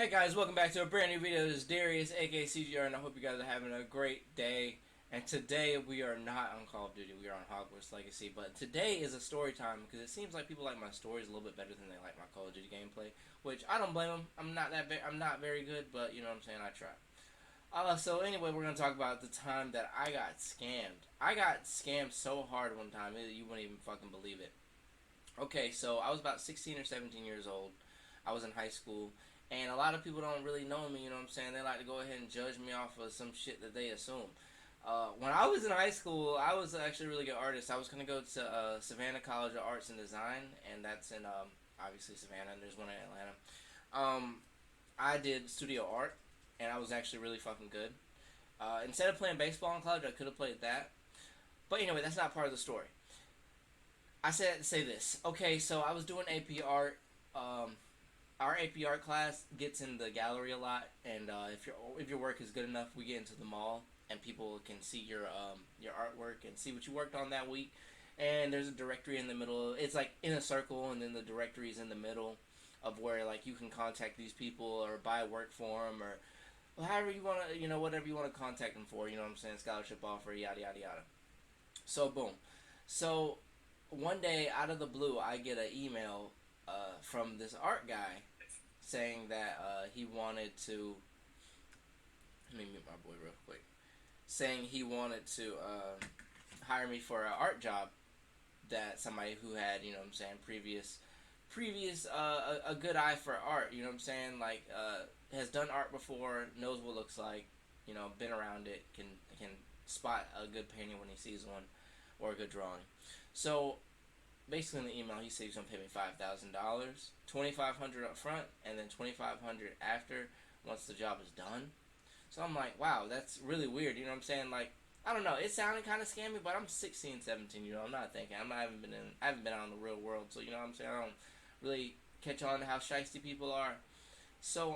Hey guys, welcome back to a brand new video. This is Darius, aka CGR, and I hope you guys are having a great day. And today we are not on Call of Duty, we are on Hogwarts Legacy. But today is a story time because it seems like people like my stories a little bit better than they like my Call of Duty gameplay, which I don't blame them. I'm not very good, but you know what I'm saying. I try. So anyway, we're gonna talk about the time that I got scammed. I got scammed so hard one time that you wouldn't even fucking believe it. Okay, so I was about 16 or 17 years old. I was in high school, and a lot of people don't really know me, you know what I'm saying? They like to go ahead and judge me off of some shit that they assume. When I was in high school, I was actually a really good artist. I was going to go to Savannah College of Arts and Design, and that's in, obviously, Savannah, and there's one in Atlanta. Um, I did studio art, and I was actually really fucking good. Instead of playing baseball in college, I could have played that. But anyway, that's not part of the story. I said to say this. Okay, so I was doing AP art. Um, our AP art class gets in the gallery a lot, and if your work is good enough, we get into the mall, and people can see your artwork and see what you worked on that week. And there's a directory in the middle. It's like in a circle, and then the directory is in the middle of where like you can contact these people or buy work for them or however you want to, whatever you want to contact them for. You know what I'm saying? Scholarship offer, yada yada yada. So boom. So one day out of the blue, I get an email from this art guy saying that he wanted to. Let me mute my boy real quick. Saying he wanted to hire me for an art job that somebody who had, you know what I'm saying, previous a good eye for art, you know what I'm saying, like has done art before, knows what it looks like, been around it, can spot a good painting when he sees one or a good drawing. So basically in the email he said he's gonna pay me $5,000, 2,500 up front, and then 2,500 after once the job is done. So I'm like, wow, that's really weird. You know what I'm saying? Like, I don't know. It sounded kind of scammy, but I'm 16, 17. I'm not thinking. I haven't been out in the real world, so you know what I'm saying. I don't really catch on to how shiesty people are. So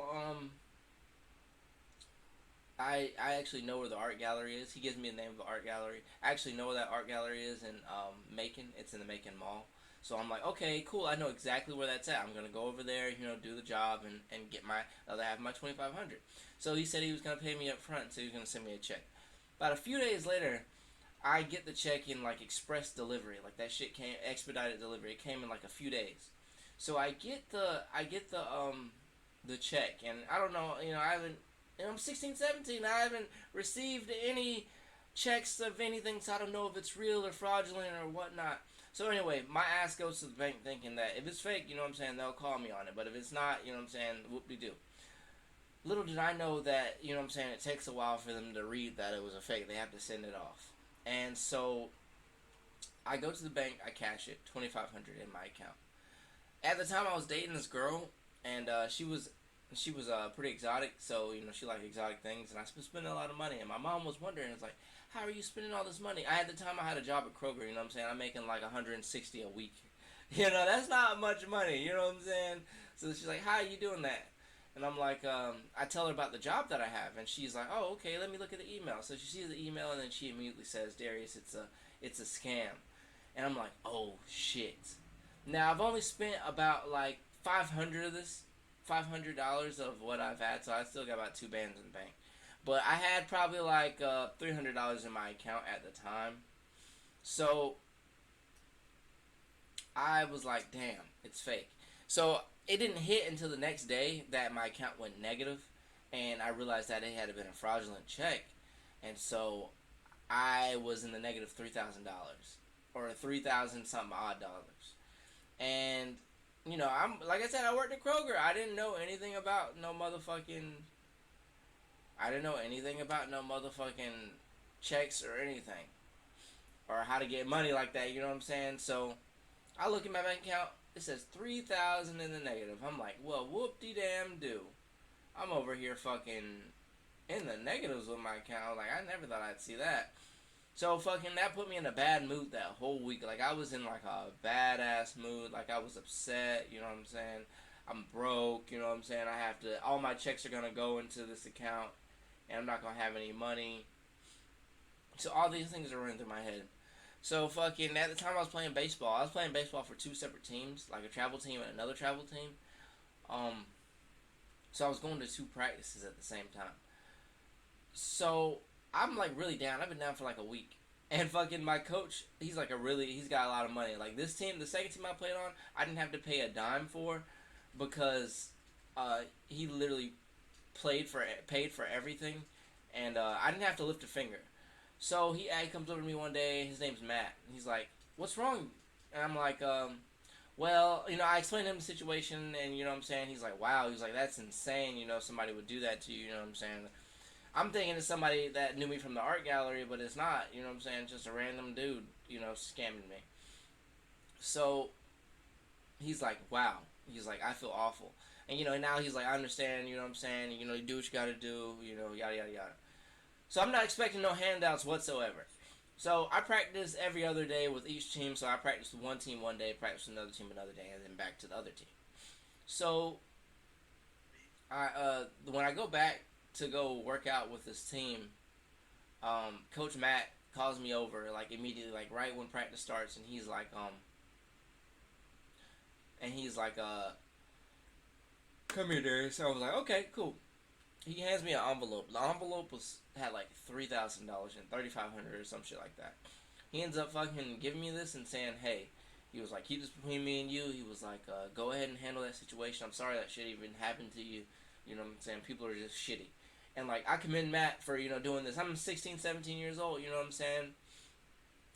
I actually know where the art gallery is. He gives me the name of the art gallery. I actually know where that art gallery is in Macon. It's in the Macon Mall. So I'm like, okay, cool. I know exactly where that's at. I'm gonna go over there, do the job and get my other half of my 2,500. So he said he was gonna pay me up front. So he was gonna send me a check. About a few days later, I get the check in like express delivery. Like that shit came expedited delivery. It came in like a few days. So I get the check, and I don't know. I haven't. I'm 16, 17. I haven't received any checks of anything, so I don't know if it's real or fraudulent or whatnot. So anyway, my ass goes to the bank thinking that if it's fake, you know what I'm saying, they'll call me on it. But if it's not, you know what I'm saying, whoop-de-doo. Little did I know that, you know what I'm saying, it takes a while for them to read that it was a fake. They have to send it off. And so I go to the bank, I cash it, 2,500 in my account. At the time I was dating this girl, and she was pretty exotic, so she liked exotic things, and I was spending a lot of money. And my mom was wondering, it's like, how are you spending all this money? At the time I had a job at Kroger, you know what I'm saying. I'm making like 160 a week. That's not much money. You know what I'm saying. So she's like, how are you doing that? And I'm like, I tell her about the job that I have, and she's like, oh, okay, let me look at the email. So she sees the email, and then she immediately says, Darius, it's a scam. And I'm like, oh shit. Now I've only spent about like 500 of this, $500 of what I've had, so I still got about two bands in the bank. But I had probably like $300 in my account at the time, so I was like, damn, it's fake. So it didn't hit until the next day that my account went negative, and I realized that it had been a fraudulent check, and so I was in the negative $3,000 or 3,000 something odd dollars. And I'm like I said, I worked at Kroger. I didn't know anything about no motherfucking. I didn't know anything about no motherfucking checks or anything, or how to get money like that. You know what I'm saying? So I look at my bank account. It says 3,000 in the negative. I'm like, well, whoop de damn do. I'm over here fucking in the negatives with my account. Like I never thought I'd see that. So fucking that put me in a bad mood that whole week. Like I was in like a badass mood. Like I was upset. You know what I'm saying? I'm broke. You know what I'm saying? I have to. All my checks are gonna go into this account, and I'm not gonna have any money. So all these things are running through my head. So fucking at the time I was playing baseball. I was playing baseball for two separate teams, like a travel team and another travel team. Um, So I was going to 2 practices at the same time. So I'm like really down. I've been down for like a week. And fucking my coach, he's got a lot of money. Like this team, the second team I played on, I didn't have to pay a dime for because he literally paid for everything, and I didn't have to lift a finger. So he comes over to me one day. His name's Matt. And he's like, "What's wrong?" And I'm like, well, I explained to him the situation, and what I'm saying. He's like, "Wow." He's like, "That's insane. Somebody would do that to you." You know what I'm saying? I'm thinking it's somebody that knew me from the art gallery, but it's not. You know what I'm saying? Just a random dude, scamming me. So he's like, "Wow." He's like, "I feel awful." And now he's like, "I understand." You know what I'm saying? You do what you gotta do. Yada yada yada. So I'm not expecting no handouts whatsoever. So I practice every other day with each team. So I practice with one team one day, practice with another team another day, and then back to the other team. So when I go back to go work out with this team, Coach Matt calls me over like immediately, like right when practice starts, and he's like, "Come here, Darius." So I was like, "Okay, cool." He hands me an envelope. The envelope had like $3,000 and 3,500 or some shit like that. He ends up fucking giving me this and saying, "Hey," he was like, "keep this between me and you." He was like, "Go ahead and handle that situation. I'm sorry that shit even happened to you. You know what I'm saying? People are just shitty." And like, I commend Matt for doing this. I'm 16, 17 years old. You know what I'm saying?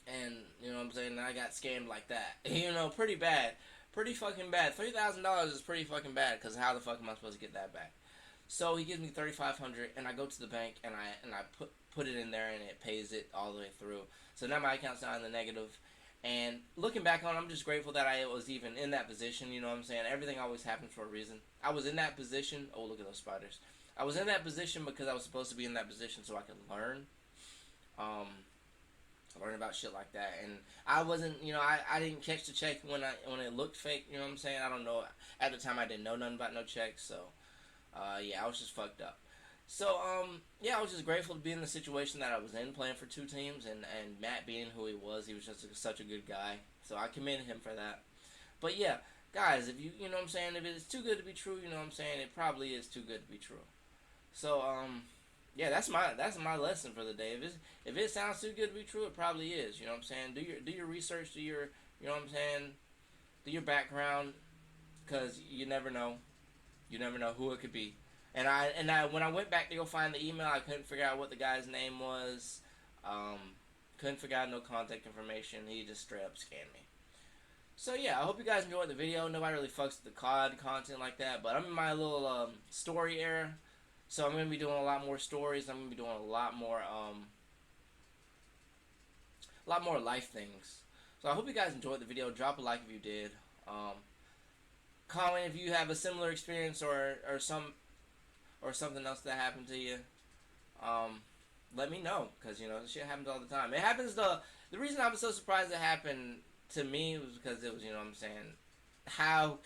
And you know what I'm saying. I got scammed like that. Pretty bad, pretty fucking bad. $3,000 is pretty fucking bad. Because how the fuck am I supposed to get that back? So he gives me 3,500, and I go to the bank and I put it in there, and it pays it all the way through. So now my account's not in the negative. And looking back on it, I'm just grateful that I was even in that position. You know what I'm saying? Everything always happens for a reason. I was in that position. Oh, look at those spiders. I was in that position because I was supposed to be in that position so I could learn. Um, learn about shit like that. And I wasn't, I didn't catch the check when it looked fake. You know what I'm saying? I don't know. At the time, I didn't know nothing about no checks, so yeah, I was just fucked up. So, yeah, I was just grateful to be in the situation that I was in, playing for two teams, and Matt being who he was just such a good guy. So I commend him for that. But yeah, guys, if you know what I'm saying, if it's too good to be true, you know what I'm saying, it probably is too good to be true. So, yeah, that's my lesson for the day. If it sounds too good to be true, it probably is. You know what I'm saying? Do your research, you know what I'm saying, do your background, because you never know. You never know who it could be. And I when I went back to go find the email, I couldn't figure out what the guy's name was. Um, couldn't figure out no contact information. He just straight up scammed me. So yeah, I hope you guys enjoyed the video. Nobody really fucks with the COD content like that, but I'm in my little story era, so I'm gonna be doing a lot more stories. I'm gonna be doing a lot more life things. So I hope you guys enjoyed the video. Drop a like if you did. Um, comment if you have a similar experience or something else that happened to you. Um, let me know, because this shit happens all the time. It happens. The reason I was so surprised it happened to me was because it was, what I'm saying, how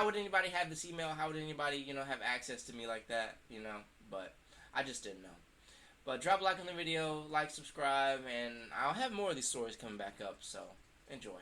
would anybody have this email? How would anybody have access to me like that? But I just didn't know. But drop a like on the video, like, subscribe, and I'll have more of these stories coming back up. So enjoy.